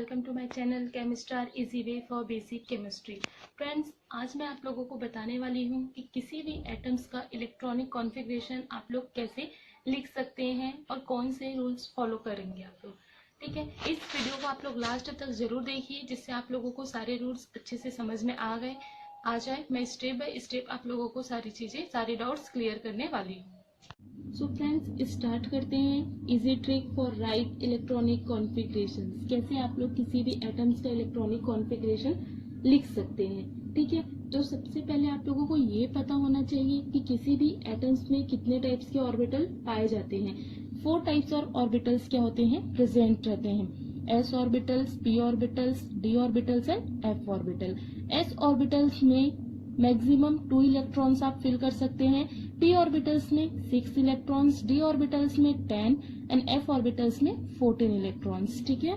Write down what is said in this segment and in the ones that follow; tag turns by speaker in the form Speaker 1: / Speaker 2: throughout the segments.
Speaker 1: Welcome to my channel Chemistar easy way for basic chemistry. Friends, आज मैं आप लोगों को बताने वाली हूँ कि किसी भी एटम्स का इलेक्ट्रॉनिक कॉन्फ़िगरेशन आप लोग कैसे लिख सकते हैं और कौन से रूल्स फॉलो करेंगे आप लोग। ठीक है, इस वीडियो को आप लोग लास्ट तक जरूर देखिए, जिससे आप लोगों को सारे रूल्स अच्छे से समझ में आ जाए। मैं स्टेप बाय स्टेप आप लोगों को सारी चीजें, सारे डाउट्स क्लियर करने वाली हूँ। सो फ्रेंड्स, स्टार्ट करते हैं। Easy trick for right electronic configuration. कैसे आप लोग किसी भी एटम्स का इलेक्ट्रॉनिक कॉन्फ़िगरेशन लिख सकते हैं। ठीक है, तो सबसे पहले आप लोगों को ये पता होना चाहिए कि किसी भी एटम्स में कितने टाइप्स के ऑर्बिटल पाए जाते हैं। 4 टाइप्स और ऑर्बिटल्स क्या होते हैं, प्रेजेंट रहते हैं। S orbitals, P orbitals, D orbitals and F orbital. S orbitals में मैक्सिमम 2 इलेक्ट्रॉन्स आप फिल कर सकते हैं। p ऑर्बिटल्स में 6 इलेक्ट्रॉन्स, d ऑर्बिटल्स में 10 एंड f ऑर्बिटल्स में 14 इलेक्ट्रॉन्स। ठीक है,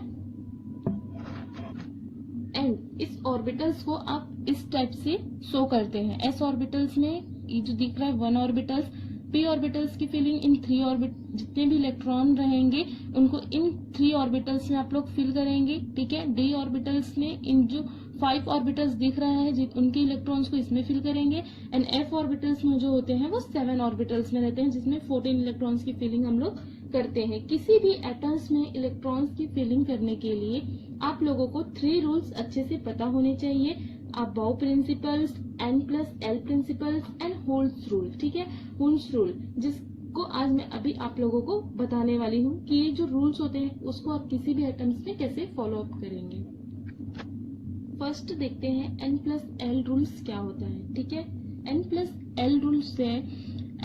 Speaker 1: एंड इस ऑर्बिटल्स को आप इस टाइप से शो करते हैं। s ऑर्बिटल्स में ये जो दिख रहा है 1 ऑर्बिटल्स, p ऑर्बिटल्स की फिलिंग इन 3 ऑर्बिट, जितने भी इलेक्ट्रॉन रहेंगे उनको इन 3 ऑर्बिटल्स में आप लोग फिल करेंगे। ठीक है, d ऑर्बिटल्स में इन जो 5 ऑर्बिटल्स दिख रहा है उनके इलेक्ट्रॉन्स को इसमें फिल करेंगे। एंड f ऑर्बिटल्स में जो होते हैं वो 7 ऑर्बिटल्स में रहते हैं, जिसमें 14 इलेक्ट्रॉन्स की फिलिंग हम लोग करते हैं। किसी भी एटम्स में इलेक्ट्रॉन्स की फिलिंग करने के लिए आप लोगों को 3 रूल्स अच्छे से पता होने चाहिए। Aufbau principles, n+l principles and होल्स रूल। ठीक है, होल्स रूल जिसको आज मैं अभी आप लोगों को बताने वाली हूँ कि ये जो रूल्स होते हैं उसको आप किसी भी एटम्स में कैसे फॉलो अप करेंगे। फर्स्ट देखते हैं n+l रूल्स क्या होता है। ठीक है, n+l रूल्स से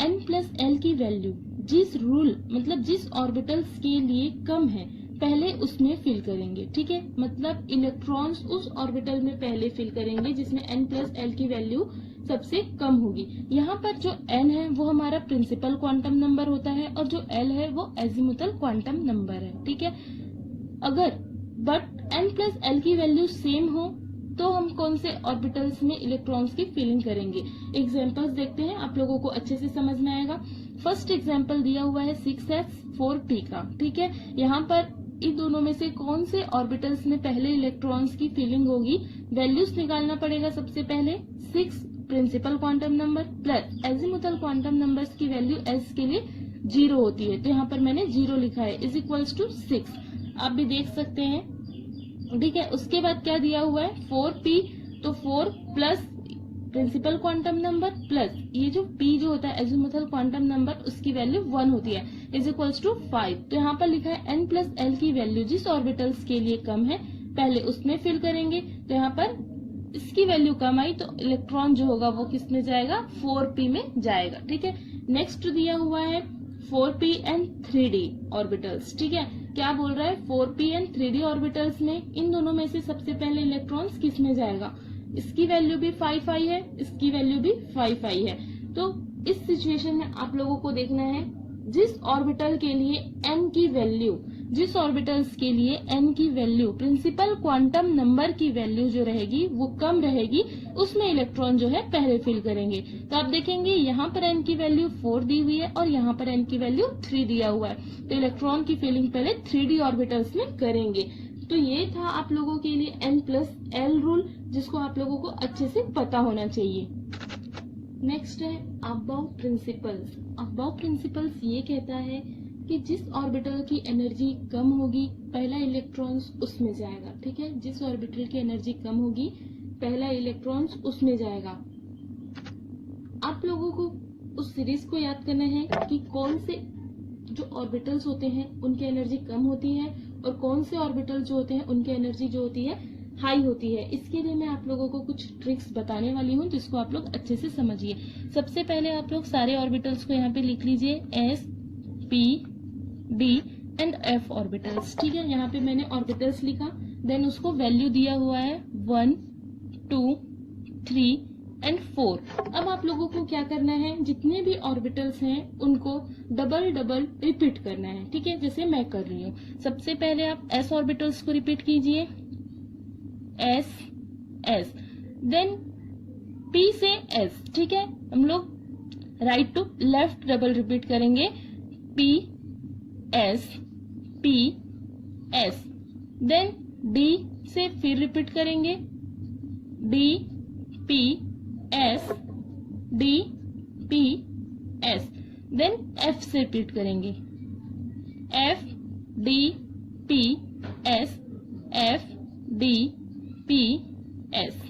Speaker 1: n+l की वैल्यू जिस रूल मतलब जिस ऑर्बिटल्स के लिए कम है पहले उसमें फिल करेंगे। ठीक है, मतलब इलेक्ट्रॉन्स उस ऑर्बिटल में पहले फिल करेंगे जिसमें n+l की वैल्यू सबसे कम होगी। यहाँ पर जो n है वो हमारा प्रिंसिपल क्वांटम नंबर होता है और जो l है वो एजीमुथल क्वांटम नंबर है। ठीक है, अगर बट n+l की वैल्यू सेम हो तो हम कौन से ऑर्बिटल्स में इलेक्ट्रॉन्स की फिलिंग करेंगे। एग्जांपल्स देखते हैं, आप लोगों को अच्छे से समझ में आएगा। फर्स्ट एग्जांपल दिया हुआ है 6s 4p का। ठीक है, यहाँ पर इन दोनों में से कौन से ऑर्बिटल्स में पहले इलेक्ट्रॉन्स की फिलिंग होगी, वैल्यूज निकालना पड़ेगा। सबसे पहले 6 principal quantum number plus azimuthal quantum numbers की वैल्यू s के लिए 0 होती है, तो यहाँ पर मैंने 0 लिखा है, इज इक्वल्स टू 6। आप भी देख सकते हैं। ठीक है, उसके बाद क्या दिया हुआ है 4p, तो 4 plus principal quantum number plus ये जो p जो होता है एजीमुथल क्वांटम नंबर उसकी वैल्यू 1 होती है, इज इक्वल्स टू 5। तो यहाँ पर लिखा है n+l की वैल्यू जिस ऑर्बिटल्स के लिए कम है पहले उसमें फिल करेंगे। तो यहाँ पर इसकी वैल्यू कम आई तो इलेक्ट्रॉन जो होगा वो किस में जाएगा, 4p में जाएगा। ठीक है, नेक्स्ट दिया हुआ है 4p एंड 3d ऑर्बिटल्स। ठीक है, क्या बोल रहा है 4p एंड 3d ऑर्बिटल्स में इन दोनों में से सबसे पहले इलेक्ट्रॉन्स किस में जाएगा, इसकी वैल्यू भी 5i है, इसकी वैल्यू भी 5i है। तो इस सिचुएशन में आप लोगों को देखना है जिस ऑर्बिटल के लिए n की वैल्यू, जिस ऑर्बिटल्स के लिए n की वैल्यू प्रिंसिपल क्वांटम नंबर की वैल्यू जो रहेगी वो कम रहेगी, उसमें इलेक्ट्रॉन जो है पहले फिल करेंगे। तो आप देखेंगे यहाँ पर n की वैल्यू 4 दी हुई है और यहाँ पर n की वैल्यू 3 दिया हुआ है, तो इलेक्ट्रॉन की फिलिंग पहले 3d ऑर्बिटल्स में करेंगे। तो ये था आप लोगों के लिए n+l रूल, जिसको आप लोगों को अच्छे से पता होना चाहिए। नेक्स्ट है अबाउ प्रिंसिपल्स। अबाउ प्रिंसिपल्स ये कहता है कि जिस ऑर्बिटल की एनर्जी कम होगी पहला इलेक्ट्रॉन्स उसमें जाएगा। ठीक है, जिस ऑर्बिटल की एनर्जी कम होगी पहला इलेक्ट्रॉन्स उसमें जाएगा। आप लोगों को उस सीरीज को याद करना है कि कौन से जो ऑर्बिटल्स होते हैं उनकी एनर्जी कम होती है और कौन से ऑर्बिटल जो होते हैं उनकी एनर्जी जो होती है हाई होती है। इसके लिए मैं आप लोगों को कुछ ट्रिक्स बताने वाली हूँ जिसको आप लोग अच्छे से समझिए। सबसे पहले आप लोग सारे ऑर्बिटल्स को यहाँ पे लिख लीजिए, s, p, d and f orbitals. ठीक है, यहाँ पे मैंने ऑर्बिटल्स लिखा, देन उसको वैल्यू दिया हुआ है 1, 2, 3 एंड 4। अब आप लोगों को क्या करना है, जितने भी ऑर्बिटल्स हैं उनको डबल डबल रिपीट करना है। ठीक है, जैसे मैं कर रही हूँ। सबसे पहले आप s ऑर्बिटल्स को रिपीट कीजिए, s s, देन p से s। ठीक है, हम लोग right to left double repeat करेंगे, p s p s, then d repeat करेंगे, D P S, D P S, then F से रिपीट करेंगे, F D P S, F D P S.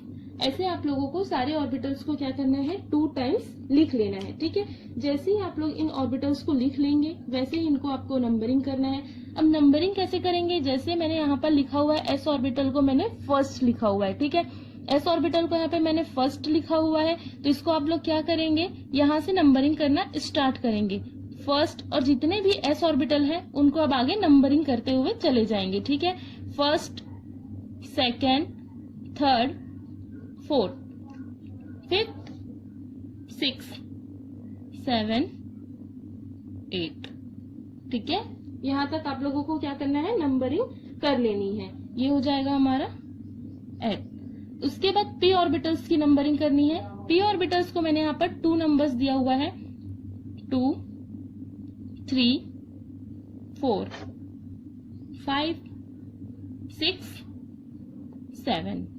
Speaker 1: ऐसे आप लोगों को सारे ऑर्बिटल्स को क्या करना है, 2 टाइम्स लिख लेना है। ठीक है, जैसे ही आप लोग इन ऑर्बिटल्स को लिख लेंगे वैसे ही इनको आपको नंबरिंग करना है। अब नंबरिंग कैसे करेंगे, जैसे मैंने यहाँ पर लिखा हुआ है एस ऑर्बिटल को मैंने फर्स्ट लिखा हुआ है। ठीक है, एस ऑर्बिटल को यहाँ पे मैंने फर्स्ट लिखा हुआ है, तो इसको आप लोग क्या करेंगे, यहाँ से नंबरिंग करना स्टार्ट करेंगे फर्स्ट, और जितने भी एस ऑर्बिटल है उनको अब आगे नंबरिंग करते हुए चले जाएंगे। ठीक है, first, second, third, fourth, fifth, 6, 7, 8। ठीक है, यहाँ तक आप लोगों को क्या करना है, नंबरिंग कर लेनी है। ये हो जाएगा हमारा 8। उसके बाद पी ऑर्बिटल्स की नंबरिंग करनी है। पी ऑर्बिटल्स को मैंने यहाँ पर 2 नंबर्स दिया हुआ है, 2, 3, 4, 5, 6, 7।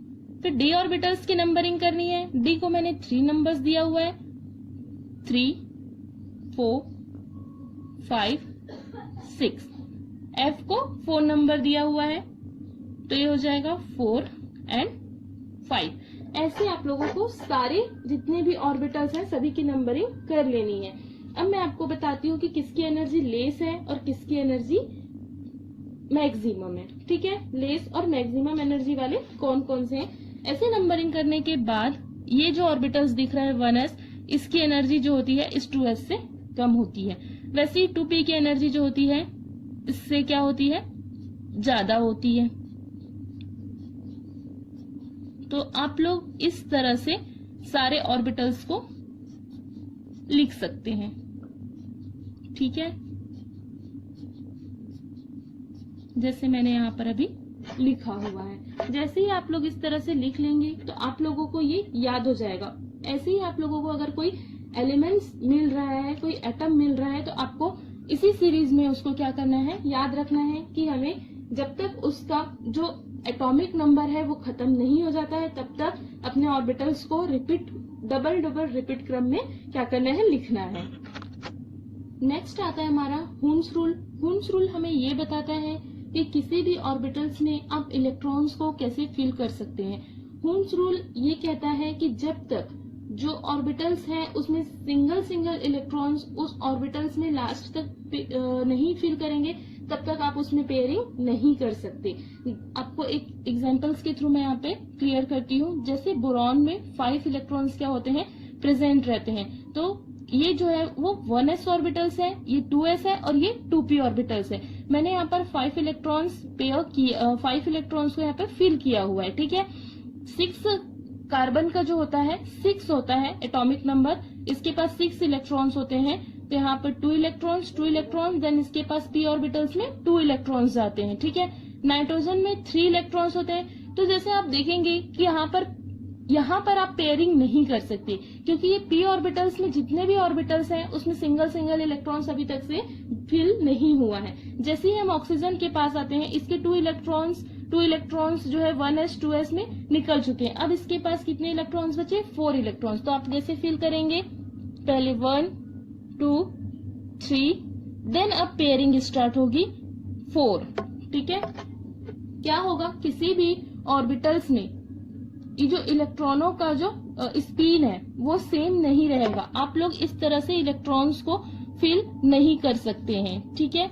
Speaker 1: फिर डी ऑर्बिटल्स की नंबरिंग करनी है। डी को मैंने 3 नंबर्स दिया हुआ है, 3, 4, 5, 6। एफ को 4 नंबर दिया हुआ है, तो ये हो जाएगा 4 एंड 5। ऐसे आप लोगों को सारे जितने भी ऑर्बिटल्स हैं सभी की नंबरिंग कर लेनी है। अब मैं आपको बताती हूँ कि किसकी एनर्जी लेस है और किसकी एनर्जी मैक्सिमम है। ठीक है, लेस और मैक्सिमम एनर्जी वाले कौन कौन से हैं। ऐसे नंबरिंग करने के बाद ये जो ऑर्बिटल्स दिख रहा है 1s, इसकी एनर्जी जो होती है इस 2s से कम होती है। वैसे ही 2p की एनर्जी जो होती है इससे क्या होती है, ज्यादा होती है। तो आप लोग इस तरह से सारे ऑर्बिटल्स को लिख सकते हैं। ठीक है, जैसे मैंने यहाँ पर अभी लिखा हुआ है। जैसे ही आप लोग इस तरह से लिख लेंगे तो आप लोगों को ये याद हो जाएगा। ऐसे ही आप लोगों को अगर कोई एलिमेंट्स मिल रहा है, कोई एटम मिल रहा है, तो आपको इसी सीरीज में उसको क्या करना है, याद रखना है कि हमें जब तक उसका जो एटॉमिक नंबर है वो खत्म नहीं हो जाता है तब तक अपने ऑर्बिटल्स को रिपीट, डबल रिपीट क्रम में क्या करना है, लिखना है। नेक्स्ट आता है हमारा हुन्स रूल। हुन्स रूल हमें ये बताता है कि किसी भी ऑर्बिटल्स में आप इलेक्ट्रॉन्स को कैसे फिल कर सकते हैं। हुन्स रूल ये कहता है कि जब तक जो ऑर्बिटल्स हैं उसमें सिंगल इलेक्ट्रॉन्स उस ऑर्बिटल्स में लास्ट तक नहीं फिल करेंगे तब तक आप उसमें पेयरिंग नहीं कर सकते। आपको एक एग्जांपल्स के थ्रू मैं यहाँ पे क्लियर करती हूँ। जैसे बोरॉन में 5 इलेक्ट्रॉन्स क्या होते हैं, प्रेजेंट रहते हैं। तो ये जो है वो 1s ऑर्बिटल्स है, ये 2s है और ये 2p ऑर्बिटल्स है। मैंने यहाँ पर 5 इलेक्ट्रॉन्स पेयर किया, 5 इलेक्ट्रॉन्स को यहाँ पर फिल किया हुआ है। ठीक है, 6 कार्बन का जो होता है 6 होता है एटॉमिक नंबर, इसके पास 6 इलेक्ट्रॉन्स होते हैं। तो यहाँ पर 2 इलेक्ट्रॉन्स, देन इसके पास p ऑर्बिटल्स में 2 इलेक्ट्रॉन्स जाते हैं। ठीक है, नाइट्रोजन में 3 इलेक्ट्रॉन्स होते हैं। तो जैसे आप देखेंगे कि यहाँ पर आप पेयरिंग नहीं कर सकते क्योंकि ये p ऑर्बिटल्स में जितने भी ऑर्बिटल्स हैं उसमें सिंगल इलेक्ट्रॉन्स अभी तक से फिल नहीं हुआ है। जैसे ही हम ऑक्सीजन के पास आते हैं इसके 2 इलेक्ट्रॉन्स जो है 1s 2s में निकल चुके हैं। अब इसके पास कितने इलेक्ट्रॉन्स बचे, 4 इलेक्ट्रॉन्स। तो आप कैसे फिल करेंगे, पहले 1 2 3, देन अब पेयरिंग स्टार्ट होगी 4। ठीक है, क्या होगा, किसी भी ऑर्बिटल्स में ये जो इलेक्ट्रॉनों का जो स्पिन है वो सेम नहीं रहेगा। आप लोग इस तरह से इलेक्ट्रॉन्स को फिल नहीं कर सकते हैं। ठीक है,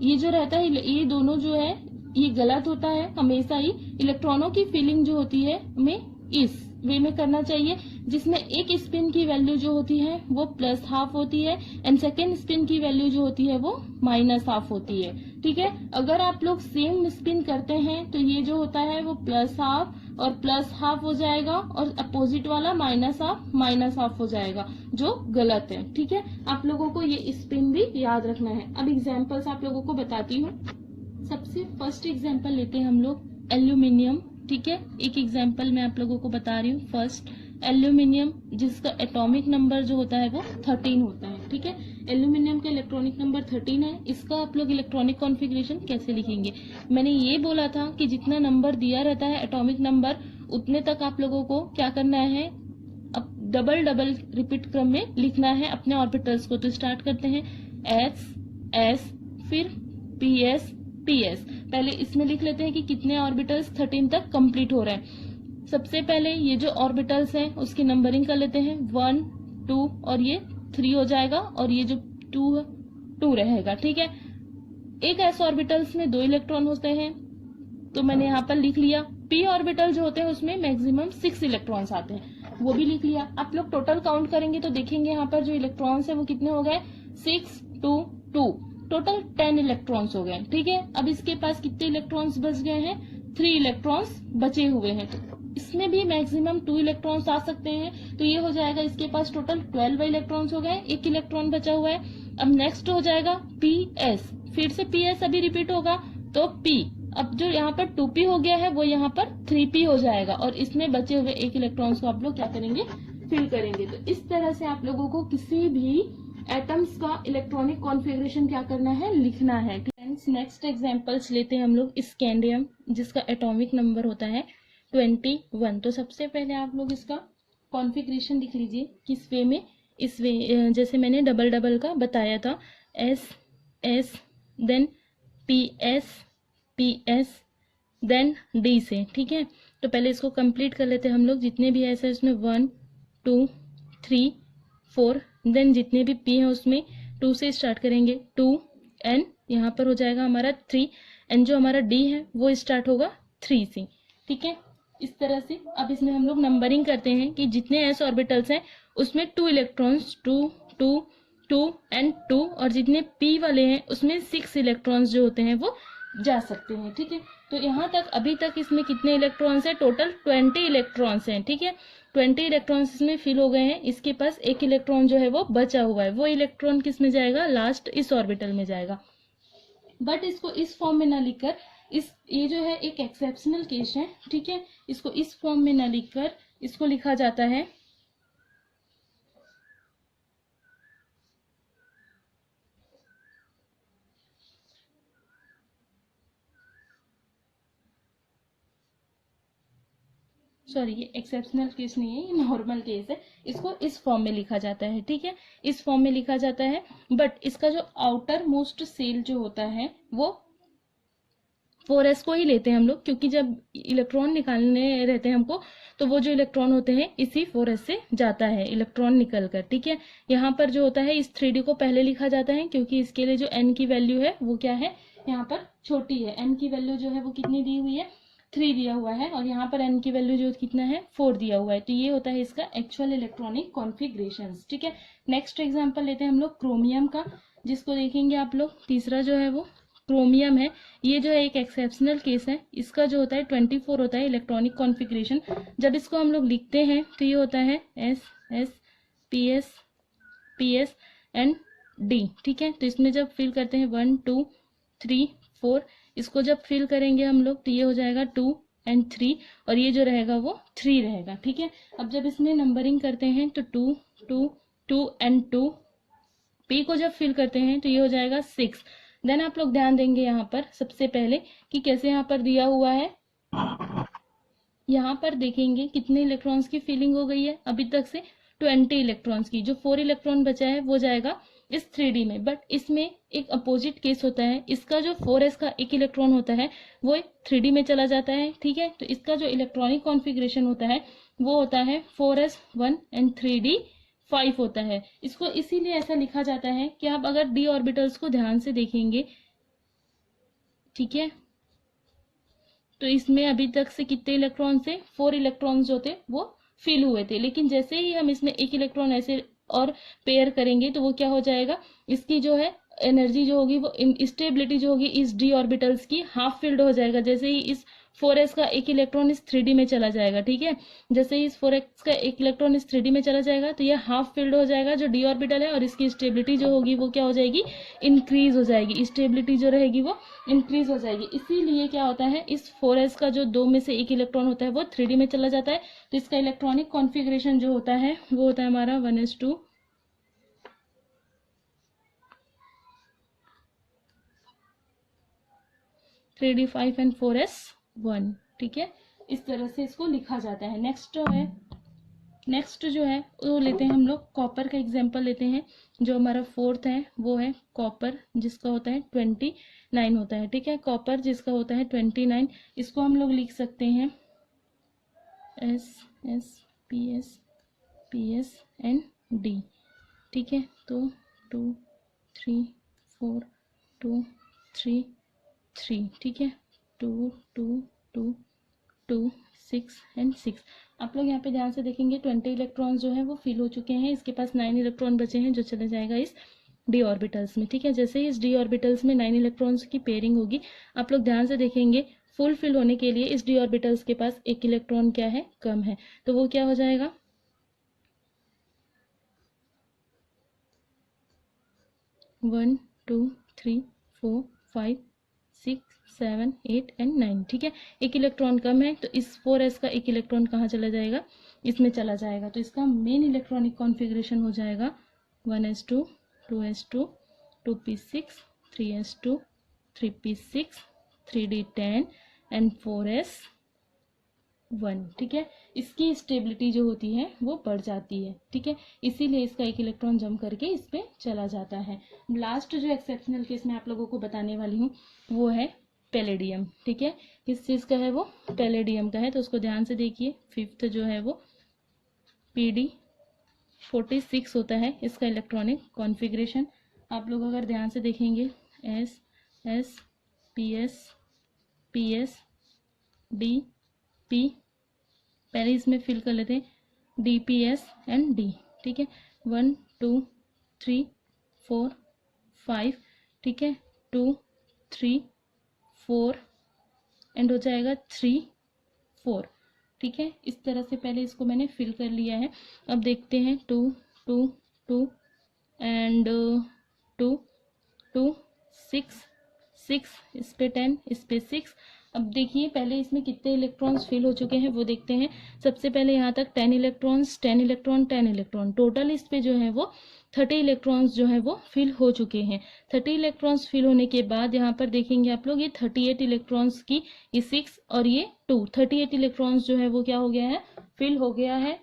Speaker 1: ये जो रहता है ये दोनों जो है ये गलत होता है। हमेशा ही इलेक्ट्रॉनों की फिलिंग जो होती है हमें इस वे में करना चाहिए जिसमें एक स्पिन की वैल्यू जो होती है वो +½ होती है एंड सेकेंड स्पिन की वैल्यू जो होती है वो -½ होती है। ठीक है, अगर आप लोग सेम स्पिन करते हैं तो ये जो होता है वो +½ और +½ हो जाएगा और अपोजिट वाला -½ हो जाएगा, जो गलत है। ठीक है, आप लोगों को ये स्पिन भी याद रखना है। अब एग्जाम्पल्स आप लोगों को बताती हूँ। सबसे फर्स्ट एग्जाम्पल लेते हैं हम लोग एल्यूमिनियम। ठीक है, एक एग्जाम्पल मैं आप लोगों को बता रही हूँ। फर्स्ट एल्यूमिनियम जिसका एटॉमिक नंबर जो होता है वो 13 होता है। ठीक है, एल्यूमिनियम का इलेक्ट्रॉनिक नंबर 13 है, इसका आप लोग इलेक्ट्रॉनिक कॉन्फ़िगरेशन कैसे लिखेंगे? मैंने ये बोला था कि जितना नंबर दिया रहता है एटॉमिक नंबर, उतने तक आप लोगों को क्या करना है, अब डबल डबल रिपीट क्रम में लिखना है अपने ऑर्बिटल्स को। तो स्टार्ट करते हैं एस एस, फिर पी एस पी एस। पहले इसमें लिख लेते हैं कि कितने ऑर्बिटल्स 13 तक कंप्लीट हो रहे हैं। सबसे पहले ये जो ऑर्बिटल्स हैं उसकी नंबरिंग कर लेते हैं, 1 2 और ये 3 हो जाएगा, और ये जो 2 रहेगा। ठीक है, एक एस ऑर्बिटल्स में 2 इलेक्ट्रॉन होते हैं, तो मैंने यहाँ पर लिख लिया। पी ऑर्बिटल जो होते हैं उसमें मैक्सिमम 6 इलेक्ट्रॉन्स आते हैं, वो भी लिख लिया। आप लोग टोटल काउंट करेंगे तो देखेंगे यहाँ पर जो इलेक्ट्रॉन्स है वो कितने हो गए, 6 2 2, टोटल 10 इलेक्ट्रॉन्स हो गए। ठीक है, अब इसके पास कितने इलेक्ट्रॉन्स बच गए हैं, 3 इलेक्ट्रॉन्स बचे हुए हैं। तो इसमें भी मैक्सिमम 2 इलेक्ट्रॉन्स आ सकते हैं, तो ये हो जाएगा इसके पास टोटल 12 इलेक्ट्रॉन्स हो गए, 1 इलेक्ट्रॉन बचा हुआ है। अब नेक्स्ट हो जाएगा पी एस, फिर से पी एस अभी रिपीट होगा, तो पी, अब जो यहाँ पर 2p हो गया है वो यहाँ पर 3p हो जाएगा, और इसमें बचे हुए 1 इलेक्ट्रॉन्स को आप लोग क्या करेंगे, फिल करेंगे। तो इस तरह से आप लोगों को किसी भी एटम्स का इलेक्ट्रॉनिक कॉन्फ़िगरेशन क्या करना है, लिखना है। फ्रेंड्स, नेक्स्ट एग्जांपल्स लेते हैं हम लोग स्कैंडियम, जिसका एटॉमिक नंबर होता है 21। तो सबसे पहले आप लोग इसका कॉन्फ़िगरेशन लिख लीजिए किस वे में, इस वे जैसे मैंने डबल डबल का बताया था, s s then p S then d से। ठीक है, तो पहले इसको कंप्लीट कर लेते हैं हम लोग। जितने भी एस है उसमें 1 2 3 4, देन जितने भी पी है उसमें 2 से स्टार्ट करेंगे, 2 एन यहाँ पर हो जाएगा हमारा 3, एन जो हमारा डी है वो स्टार्ट होगा 3 से। ठीक है, इस तरह से अब इसमें हम लोग नंबरिंग करते हैं कि जितने एस ऑर्बिटल्स हैं उसमें 2 इलेक्ट्रॉन्स 2 2 2 एंड 2, और जितने पी वाले हैं उसमें 6 इलेक्ट्रॉन्स जो होते हैं वो जा सकते हैं। ठीक है, तो यहाँ तक अभी तक इसमें कितने इलेक्ट्रॉन्स हैं, टोटल 20 इलेक्ट्रॉन्स हैं। ठीक है, 20 इलेक्ट्रॉन्स इसमें फिल हो गए हैं। इसके पास 1 इलेक्ट्रॉन जो है वो बचा हुआ है, वो इलेक्ट्रॉन किस में जाएगा, लास्ट इस ऑर्बिटल में जाएगा। बट इसको इस फॉर्म में ना लिखकर, ये जो है एक एक्सेप्शनल केस है। ठीक है, इसको इस फॉर्म में ना लिखकर इसको लिखा जाता है सॉरी, ये एक्सेप्शनल केस नहीं है, ये नॉर्मल केस है। इसको इस फॉर्म में लिखा जाता है। ठीक है, इस फॉर्म में लिखा जाता है, बट इसका जो आउटर मोस्ट सेल जो होता है वो 4s को ही लेते हैं हम लोग, क्योंकि जब इलेक्ट्रॉन निकालने रहते हैं हमको, तो वो जो इलेक्ट्रॉन होते हैं इसी 4s से जाता है इलेक्ट्रॉन निकल कर। ठीक है, यहाँ पर जो होता है इस 3d को पहले लिखा जाता है, क्योंकि इसके लिए जो n की वैल्यू है वो क्या है, यहाँ पर छोटी है। n की वैल्यू जो है वो कितनी दी हुई है, 3 दिया हुआ है, और यहाँ पर n की वैल्यू जो कितना है, 4 दिया हुआ है। तो ये होता है इसका एक्चुअल इलेक्ट्रॉनिक कॉन्फ़िगरेशन। ठीक है, नेक्स्ट एग्जांपल लेते हैं हम लोग क्रोमियम का, जिसको देखेंगे आप लोग। तीसरा जो है वो क्रोमियम है। ये जो है एक एक्सेप्शनल केस है। इसका जो होता है 24 होता है इलेक्ट्रॉनिक कॉन्फ़िगरेशन। जब इसको हम लोग लिखते हैं तो ये होता है S S P S and D. ठीक है, तो इसमें जब फिल करते हैं 1 2 3 4, इसको जब फिल करेंगे हम लोग तो ये हो जाएगा 2 एंड 3, और ये जो रहेगा वो 3 रहेगा। ठीक है, अब जब इसमें नंबरिंग करते हैं तो 2 2 2 एंड 2, पी को जब फिल करते हैं तो ये हो जाएगा 6। देन आप लोग ध्यान देंगे यहाँ पर सबसे पहले कि कैसे यहाँ पर दिया हुआ है। यहाँ पर देखेंगे कितने इलेक्ट्रॉन्स की फिलिंग हो गई है अभी तक से, 20 इलेक्ट्रॉन्स की। जो 4 इलेक्ट्रॉन बचा है वो जाएगा इस 3D में, बट इसमें एक अपोजिट केस होता है। इसका जो 4s का 1 इलेक्ट्रॉन होता है वो 3D में चला जाता है। ठीक है, तो इसका जो इलेक्ट्रॉनिक कॉन्फ़िगरेशन होता है वो होता है 4s 1 एंड 3d 5 होता है। इसको इसीलिए ऐसा लिखा जाता है कि आप अगर d ऑर्बिटल्स को ध्यान से देखेंगे, ठीक है, तो इसमें अभी तक से कितने इलेक्ट्रॉन से 4 इलेक्ट्रॉन्स जो थे वो फिल हुए थे, लेकिन जैसे ही हम इसमें 1 इलेक्ट्रॉन ऐसे और पेयर करेंगे तो वो क्या हो जाएगा, इसकी जो है एनर्जी जो होगी वो स्टेबिलिटी जो होगी इस d ऑर्बिटल्स की हाफ फिल्ड हो जाएगा। जैसे ही इस 4s का 1 इलेक्ट्रॉन इस 3d में चला जाएगा, ठीक है, जैसे ही इस 4s का 1 इलेक्ट्रॉन इस 3d में चला जाएगा तो ये हाफ फिल्ड हो जाएगा जो d ऑर्बिटल है, और इसकी स्टेबिलिटी जो होगी वो क्या हो जाएगी, इंक्रीज हो जाएगी। स्टेबिलिटी जो रहेगी वो इंक्रीज हो जाएगी। इसीलिए क्या होता है, इस 4s का जो 2 में से 1 इलेक्ट्रॉन होता है वो 3d में चला जाता है, तो इसका इलेक्ट्रॉनिक कॉन्फ़िगरेशन जो होता है वो होता है हमारा 1s2 3d5 एंड 4s1, ठीक है। इस तरह से इसको लिखा जाता है। नेक्स्ट जो है वो लेते हैं हम लोग कॉपर का एग्जांपल लेते हैं। जो हमारा फोर्थ है वो है कॉपर, जिसका होता है 29 होता है, ठीक है। कॉपर जिसका होता है 29, इसको हम लोग लिख सकते हैं S P S and D, ठीक है। तो 2 3 4 2 3 3, ठीक है। 2 2 2 2 6 एंड 6। आप लोग यहाँ पे ध्यान से देखेंगे 20 इलेक्ट्रॉन जो है वो फिल हो चुके हैं। इसके पास 9 इलेक्ट्रॉन बचे हैं जो चले जाएगा इस डी ऑर्बिटल्स में, ठीक है। जैसे ही इस डी ऑर्बिटल्स में 9 इलेक्ट्रॉन्स की पेयरिंग होगी, आप लोग ध्यान से देखेंगे फुल फिल होने के लिए इस डी ऑर्बिटल्स के पास एक इलेक्ट्रॉन क्या है, कम है। तो वो क्या हो जाएगा, 1 2 3 4 5 6 7 8 एंड 9, ठीक है। एक इलेक्ट्रॉन कम है, तो इस 4s का एक इलेक्ट्रॉन कहाँ चला जाएगा, इसमें चला जाएगा। तो इसका मेन इलेक्ट्रॉनिक कॉन्फ़िगरेशन हो जाएगा 1s2 2s2 2p6 3s2 3p6 3d10 and 4s1, ठीक है। इसकी स्टेबिलिटी जो होती है वो बढ़ जाती है, ठीक है। इसीलिए इसका एक इलेक्ट्रॉन जंप करके इस पे चला जाता है। लास्ट जो एक्सेप्शनल केस मैं आप लोगों को बताने वाली हूँ वो है पैलेडियम, ठीक है। किस चीज़ का है वो, पैलेडियम का है। तो उसको ध्यान से देखिए, फिफ्थ जो है वो PD46 होता है इसका इलेक्ट्रॉनिक कॉन्फ़िगरेशन। आप लोग अगर ध्यान से देखेंगे S P S D P, पहले इसमें फिल कर लेते हैं DPS एंड D, ठीक है। 1 2 3 4 5, ठीक है। 2 3 4 एंड हो जाएगा 3 4, ठीक है। इस तरह से पहले इसको मैंने फिल कर लिया है। अब देखते हैं 2 2 2 एंड 2 2 6 6, इस पे 10, इस पे 6। अब देखिए पहले इसमें कितने इलेक्ट्रॉन्स फिल हो चुके हैं वो देखते हैं। सबसे पहले यहाँ तक 10 इलेक्ट्रॉन्स 10 इलेक्ट्रॉन 10 इलेक्ट्रॉन, टोटल इस पे जो है वो 30 इलेक्ट्रॉन्स जो है वो फिल हो चुके हैं। 30 इलेक्ट्रॉन्स फिल होने के बाद यहाँ पर देखेंगे आप लोग ये 38 इलेक्ट्रॉन्स की ये 6 और ये 2, 38 इलेक्ट्रॉन्स जो है वो क्या हो गया है, फिल हो गया है।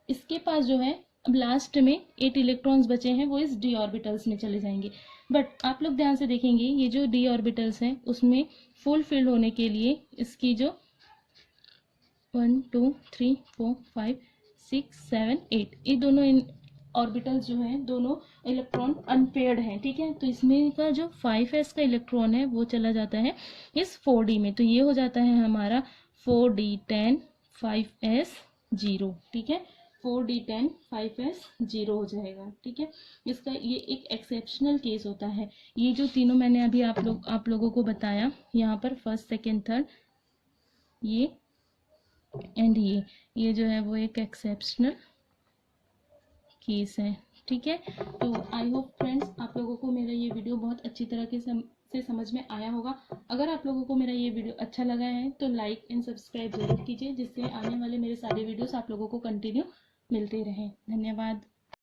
Speaker 1: इसके पास जो है अब लास्ट में 8 इलेक्ट्रॉन्स बचे हैं, वो इस डी ऑर्बिटल्स में चले जाएंगे। बट आप लोग ध्यान से देखेंगे ये जो डी ऑर्बिटल्स हैं उसमें फुल फिल होने के लिए इसकी जो 1 2 3 4 5 6 7 8 ये दोनों ऑर्बिटल्स जो हैं दोनों इलेक्ट्रॉन अनपेयर्ड हैं, ठीक है। तो इसमें का जो 5s का इलेक्ट्रॉन है वो चला जाता है इस 4d में। तो ये हो जाता है हमारा 4d10 5s0, ठीक है। 4d10 5s0 हो जाएगा, ठीक है। इसका ये एक एक्सेप्शनल केस होता है। ये जो तीनों मैंने अभी आप लोगों को बताया यहाँ पर फर्स्ट सेकेंड थर्ड ये एंड ये जो है वो एक एक्सेप्शनल केस है, ठीक है। तो आई होप फ्रेंड्स आप लोगों को मेरा ये वीडियो बहुत अच्छी तरह के से समझ में आया होगा। अगर आप लोगों को मेरा ये वीडियो अच्छा लगा है तो लाइक एंड सब्सक्राइब जरूर कीजिए, जिससे आने वाले मेरे सारे वीडियोस आप लोगों को कंटिन्यू मिलते रहें। धन्यवाद।